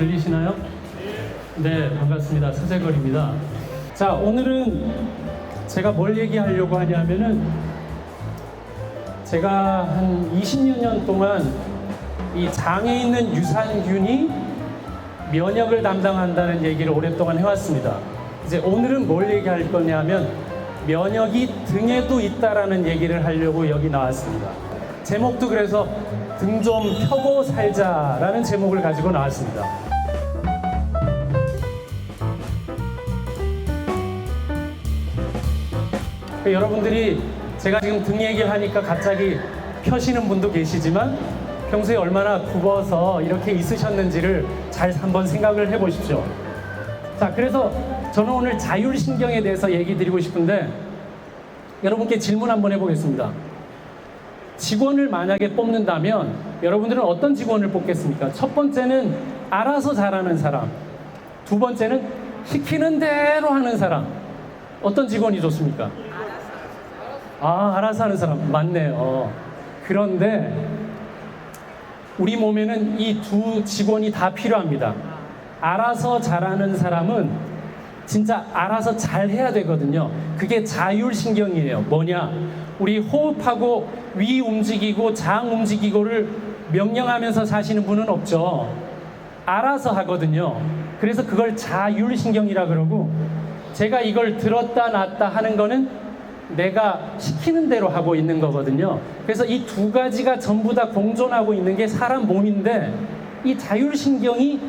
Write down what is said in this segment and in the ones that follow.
들리시나요? 네, 반갑습니다. 서재걸입니다. 자, 오늘은 제가 뭘 얘기하려고 하냐면은 제가 한 20여 년 동안 이 장에 있는 유산균이 면역을 담당한다는 얘기를 오랫동안 해왔습니다. 이제 오늘은 뭘 얘기할 거냐면 면역이 등에도 있다라는 얘기를 하려고 여기 나왔습니다. 제목도 그래서 등 좀 펴고 살자라는 제목을 가지고 나왔습니다. 여러분들이 제가 지금 등 얘기를 하니까 갑자기 펴시는 분도 계시지만 평소에 얼마나 굽어서 이렇게 있으셨는지를 잘 한번 생각을 해보십시오. 자, 그래서 저는 오늘 자율신경에 대해서 얘기 드리고 싶은데 여러분께 질문 한번 해보겠습니다. 직원을 만약에 뽑는다면 여러분들은 어떤 직원을 뽑겠습니까? 첫 번째는 알아서 잘하는 사람, 두 번째는 시키는 대로 하는 사람. 어떤 직원이 좋습니까? 알아서 하는 사람. 맞네요. 그런데 우리 몸에는 이 두 직원이 다 필요합니다. 알아서 잘하는 사람은 진짜 알아서 잘 해야 되거든요. 그게 자율신경이에요. 뭐냐? 우리 호흡하고 위 움직이고 장 움직이고를 명령하면서 사시는 분은 없죠. 알아서 하거든요. 그래서 그걸 자율신경이라 그러고, 제가 이걸 들었다 놨다 하는 거는 내가 시키는 대로 하고 있는 거거든요. 그래서 이 두 가지가 전부 다 공존하고 있는 게 사람 몸인데, 이 자율신경이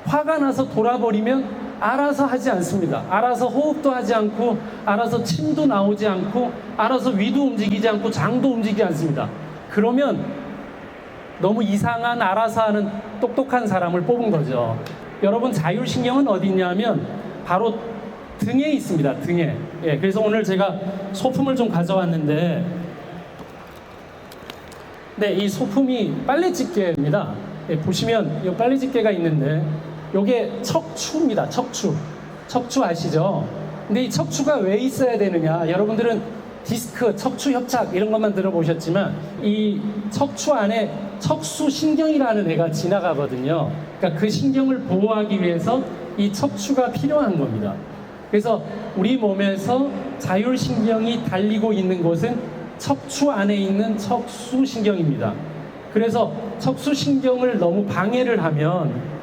화가 나서 돌아버리면 알아서 하지 않습니다. 알아서 호흡도 하지 않고, 알아서 침도 나오지 않고, 알아서 위도 움직이지 않고, 장도 움직이지 않습니다. 그러면 너무 이상한 알아서 하는 똑똑한 사람을 뽑은 거죠. 여러분, 자율신경은 어디 있냐면 바로 등에 있습니다. 등에. 예, 그래서 오늘 제가 소품을 좀 가져왔는데, 네, 이 소품이 빨래집게입니다. 예, 보시면 이 빨래집게가 있는데 요게 척추입니다. 척추 아시죠? 근데 이 척추가 왜 있어야 되느냐? 여러분들은 디스크, 척추 협착 이런 것만 들어보셨지만 이 척추 안에 척수신경이라는 애가 지나가거든요. 그러니까 그 신경을 보호하기 위해서 이 척추가 필요한 겁니다. 그래서 우리 몸에서 자율신경이 달리고 있는 곳은 척추 안에 있는 척수신경입니다. 그래서 척수신경을 너무 방해를 하면,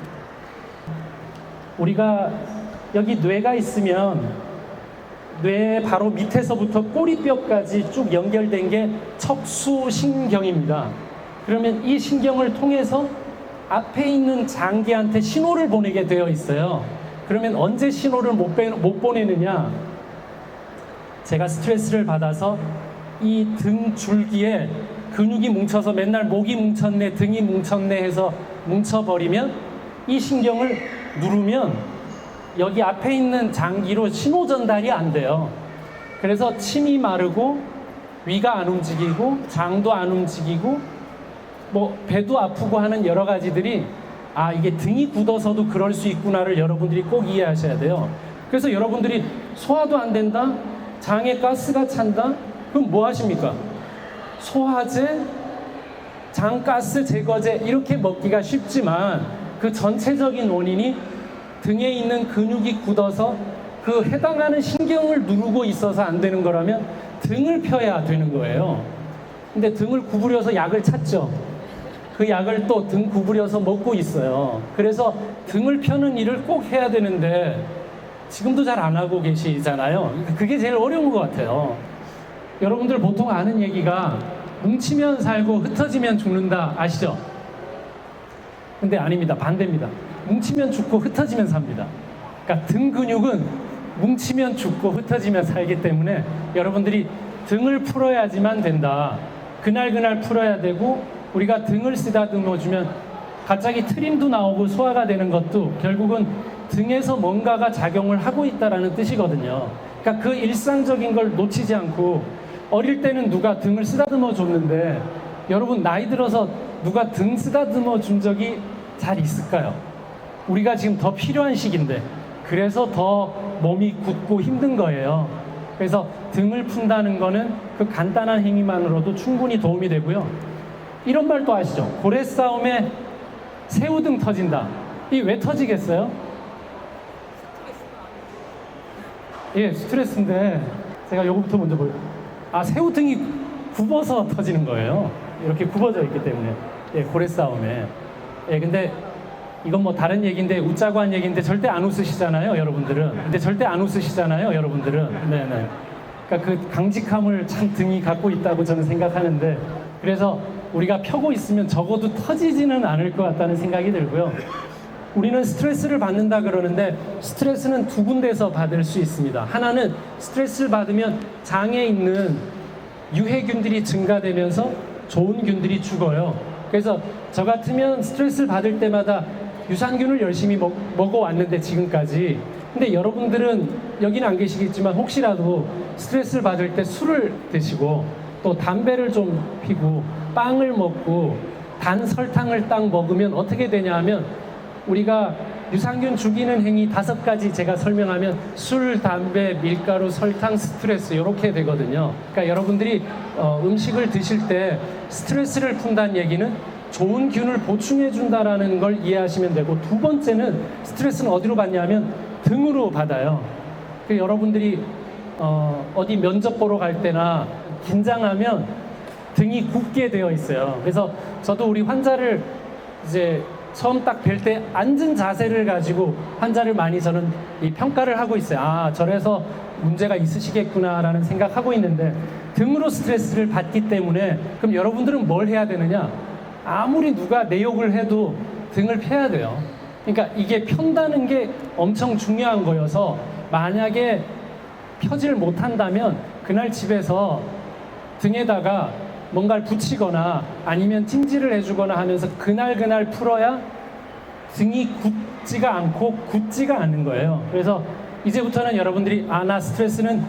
우리가 여기 뇌가 있으면 뇌 바로 밑에서부터 꼬리뼈까지 쭉 연결된 게 척수신경입니다. 그러면 이 신경을 통해서 앞에 있는 장기한테 신호를 보내게 되어 있어요. 그러면 언제 신호를 못 보내느냐? 제가 스트레스를 받아서 이 등 줄기에 근육이 뭉쳐서 맨날 목이 뭉쳤네, 등이 뭉쳤네 해서 뭉쳐버리면 이 신경을 누르면 여기 앞에 있는 장기로 신호 전달이 안 돼요. 그래서 침이 마르고 위가 안 움직이고 장도 안 움직이고 뭐 배도 아프고 하는 여러 가지들이, 이게 등이 굳어서도 그럴 수 있구나를 여러분들이 꼭 이해하셔야 돼요. 그래서 여러분들이 소화도 안 된다? 장에 가스가 찬다? 그럼 뭐 하십니까? 소화제, 장가스 제거제 이렇게 먹기가 쉽지만 그 전체적인 원인이 등에 있는 근육이 굳어서 그 해당하는 신경을 누르고 있어서 안 되는 거라면 등을 펴야 되는 거예요. 근데 등을 구부려서 약을 찾죠. 그 약을 또 등 구부려서 먹고 있어요. 그래서 등을 펴는 일을 꼭 해야 되는데 지금도 잘 안 하고 계시잖아요. 그게 제일 어려운 것 같아요. 여러분들 보통 아는 얘기가 뭉치면 살고 흩어지면 죽는다 아시죠? 근데 아닙니다. 반대입니다. 뭉치면 죽고 흩어지면 삽니다. 그러니까 등 근육은 뭉치면 죽고 흩어지면 살기 때문에 여러분들이 등을 풀어야지만 된다. 그날 풀어야 되고, 우리가 등을 쓰다듬어주면 갑자기 트림도 나오고 소화가 되는 것도 결국은 등에서 뭔가가 작용을 하고 있다는 뜻이거든요. 그러니까 그 일상적인 걸 놓치지 않고, 어릴 때는 누가 등을 쓰다듬어 줬는데 여러분 나이 들어서 누가 등 쓰다듬어 준 적이 잘 있을까요? 우리가 지금 더 필요한 시기인데, 그래서 더 몸이 굳고 힘든 거예요. 그래서 등을 푼다는 거는 그 간단한 행위만으로도 충분히 도움이 되고요. 이런 말도 아시죠? 고래 싸움에 새우등 터진다. 이 왜 터지겠어요? 예, 스트레스인데 제가 요거부터 먼저 보여요. 아, 새우등이 굽어서 터지는 거예요. 이렇게 굽어져 있기 때문에. 예, 고래 싸움에. 예, 근데 이건 뭐 다른 얘기인데, 웃자고 한 얘기인데 절대 안 웃으시잖아요, 여러분들은. 근데 절대 안 웃으시잖아요, 여러분들은. 네네. 그러니까 그 강직함을 참 등이 갖고 있다고 저는 생각하는데, 그래서 우리가 펴고 있으면 적어도 터지지는 않을 것 같다는 생각이 들고요. 우리는 스트레스를 받는다 그러는데, 스트레스는 두 군데서 받을 수 있습니다. 하나는 스트레스를 받으면 장에 있는 유해균들이 증가되면서 좋은 균들이 죽어요. 그래서 저 같으면 스트레스를 받을 때마다 유산균을 열심히 먹어왔는데, 지금까지. 근데 여러분들은 여기는 안 계시겠지만 혹시라도 스트레스를 받을 때 술을 드시고 또 담배를 좀 피고 빵을 먹고 단 설탕을 딱 먹으면 어떻게 되냐 하면, 우리가 유산균 죽이는 행위 5가지 제가 설명하면 술, 담배, 밀가루, 설탕, 스트레스, 이렇게 되거든요. 그러니까 여러분들이 음식을 드실 때 스트레스를 푼다는 얘기는 좋은 균을 보충해 준다라는 걸 이해하시면 되고, 두 번째는 스트레스는 어디로 받냐면 등으로 받아요. 여러분들이 어디 면접 보러 갈 때나 긴장하면 등이 굽게 되어 있어요. 그래서 저도 우리 환자를 이제 처음 딱 뵐 때 앉은 자세를 가지고 환자를 많이 저는 이 평가를 하고 있어요. 아, 저래서 문제가 있으시겠구나라는 생각하고 있는데, 등으로 스트레스를 받기 때문에 그럼 여러분들은 뭘 해야 되느냐? 아무리 누가 내 욕을 해도 등을 펴야 돼요. 그러니까 이게 편다는 게 엄청 중요한 거여서, 만약에 펴질 못한다면 그날 집에서 등에다가 뭔가를 붙이거나 아니면 찜질을 해주거나 하면서 그날 풀어야 등이 굳지가 않고 굳지가 않는 거예요. 그래서 이제부터는 여러분들이 나 스트레스는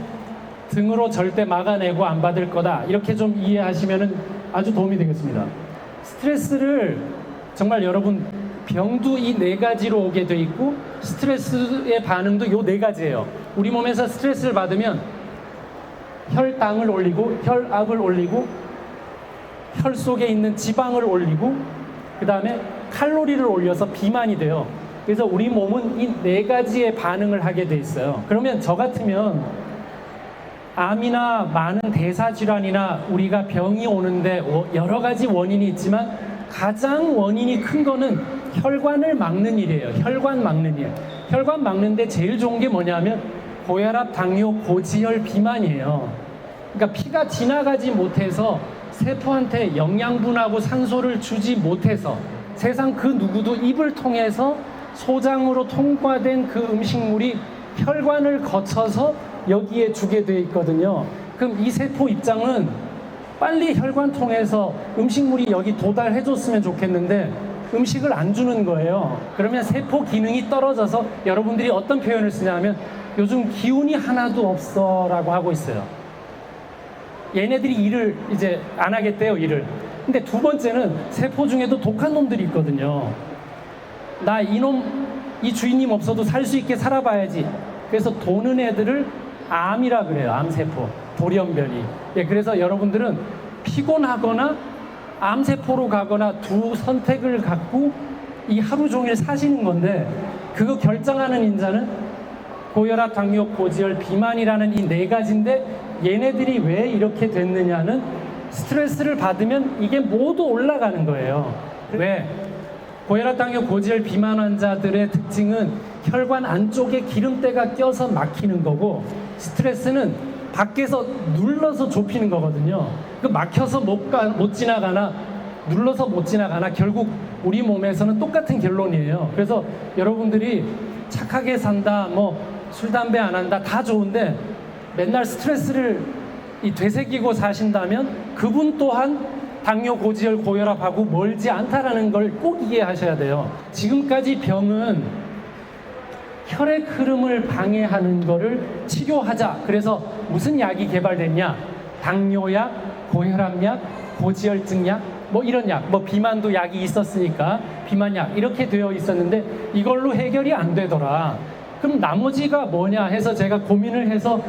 등으로 절대 막아내고 안 받을 거다, 이렇게 좀 이해하시면 아주 도움이 되겠습니다. 스트레스를 정말 여러분, 병도 이 4가지로 오게 돼 있고 스트레스의 반응도 요 4가지예요. 우리 몸에서 스트레스를 받으면 혈당을 올리고 혈압을 올리고 혈 속에 있는 지방을 올리고 그 다음에 칼로리를 올려서 비만이 돼요. 그래서 우리 몸은 이 4가지의 반응을 하게 돼 있어요. 그러면 저 같으면 암이나 많은 대사질환이나 우리가 병이 오는데 여러 가지 원인이 있지만 가장 원인이 큰 거는 혈관을 막는 일이에요. 혈관 막는 일. 혈관 막는데 제일 좋은 게 뭐냐면 고혈압, 당뇨, 고지혈, 비만이에요. 그러니까 피가 지나가지 못해서 세포한테 영양분하고 산소를 주지 못해서 세상 그 누구도 입을 통해서 소장으로 통과된 그 음식물이 혈관을 거쳐서 여기에 주게 돼 있거든요. 그럼 이 세포 입장은 빨리 혈관 통해서 음식물이 여기 도달해 줬으면 좋겠는데 음식을 안 주는 거예요. 그러면 세포 기능이 떨어져서 여러분들이 어떤 표현을 쓰냐면 요즘 기운이 하나도 없어 라고 하고 있어요. 얘네들이 일을 이제 안 하겠대요, 일을. 근데 두 번째는 세포 중에도 독한 놈들이 있거든요. 나 이놈, 이 주인님 없어도 살 수 있게 살아봐야지. 그래서 도는 애들을 암이라 그래요. 암세포, 돌연변이. 예, 그래서 여러분들은 피곤하거나 암세포로 가거나 두 선택을 갖고 이 하루 종일 사시는 건데, 그거 결정하는 인자는 고혈압, 당뇨, 고지혈, 비만이라는 이 4가지인데 얘네들이 왜 이렇게 됐느냐는 스트레스를 받으면 이게 모두 올라가는 거예요. 왜? 고혈압, 당뇨, 고지혈, 비만 환자들의 특징은 혈관 안쪽에 기름때가 껴서 막히는 거고, 스트레스는 밖에서 눌러서 좁히는 거거든요. 그 막혀서 못 지나가나 눌러서 못 지나가나 결국 우리 몸에서는 똑같은 결론이에요. 그래서 여러분들이 착하게 산다, 뭐 술, 담배 안 한다, 다 좋은데 맨날 스트레스를 되새기고 사신다면 그분 또한 당뇨, 고지혈, 고혈압하고 멀지 않다라는 걸 꼭 이해하셔야 돼요. 지금까지 병은 혈액 흐름을 방해하는 거를 치료하자. 그래서 무슨 약이 개발됐냐? 당뇨약, 고혈압약, 고지혈증약, 뭐 이런 약, 뭐 비만도 약이 있었으니까 비만약 이렇게 되어 있었는데 이걸로 해결이 안 되더라. 그럼 나머지가 뭐냐 해서 제가 고민을 해서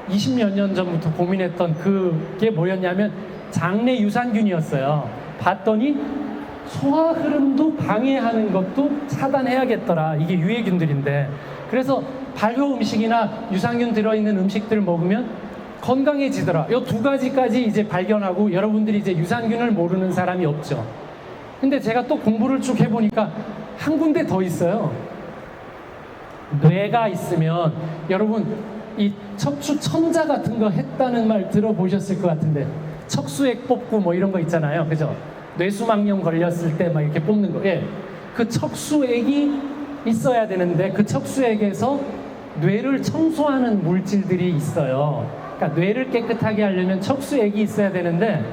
20몇 년 전부터 고민했던 그게 뭐였냐면 장내 유산균이었어요. 봤더니 소화 흐름도 방해하는 것도 차단해야겠더라. 이게 유해균들인데. 그래서 발효 음식이나 유산균 들어있는 음식들을 먹으면 건강해지더라. 이 두 가지까지 이제 발견하고 여러분들이 이제 유산균을 모르는 사람이 없죠. 근데 제가 또 공부를 쭉 해보니까 한 군데 더 있어요. 뇌가 있으면 여러분 이 척추 천자 같은 거 했다는 말 들어보셨을 것 같은데 척수액 뽑고 뭐 이런 거 있잖아요. 그죠? 뇌수막염 걸렸을 때 막 이렇게 뽑는 거. 예. 그 척수액이 있어야 되는데 그 척수액에서 뇌를 청소하는 물질들이 있어요. 그러니까 뇌를 깨끗하게 하려면 척수액이 있어야 되는데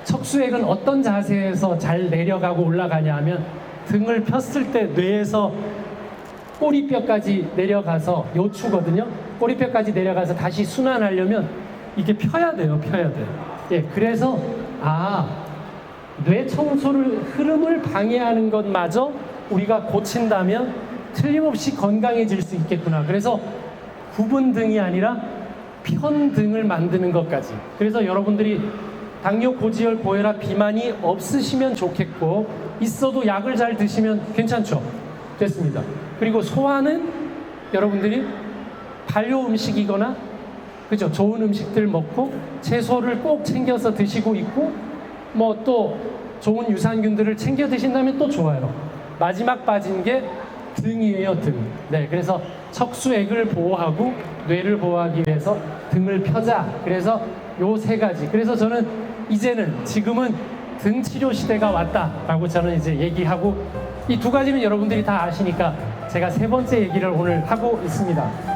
척수액은 어떤 자세에서 잘 내려가고 올라가냐 하면 등을 폈을 때 뇌에서 꼬리뼈까지 내려가서 요추거든요. 꼬리뼈까지 내려가서 다시 순환하려면 이게 펴야 돼요. 펴야 돼요. 예, 그래서 뇌 청소를 흐름을 방해하는 것마저 우리가 고친다면 틀림없이 건강해질 수 있겠구나. 그래서 굽은 등이 아니라 편 등을 만드는 것까지. 그래서 여러분들이 당뇨, 고지혈, 고혈압, 비만이 없으시면 좋겠고 있어도 약을 잘 드시면 괜찮죠. 됐습니다. 그리고 소화는 여러분들이 발효 음식이거나 그죠? 좋은 음식들 먹고 채소를 꼭 챙겨서 드시고 있고 뭐 또 좋은 유산균들을 챙겨 드신다면 또 좋아요. 마지막 빠진 게 등이에요, 등. 네, 그래서 척수액을 보호하고 뇌를 보호하기 위해서 등을 펴자. 그래서 요 세 가지. 그래서 저는 지금은 등 치료 시대가 왔다라고 저는 이제 얘기하고 이 두 가지는 여러분들이 다 아시니까 제가 세 번째 얘기를 오늘 하고 있습니다.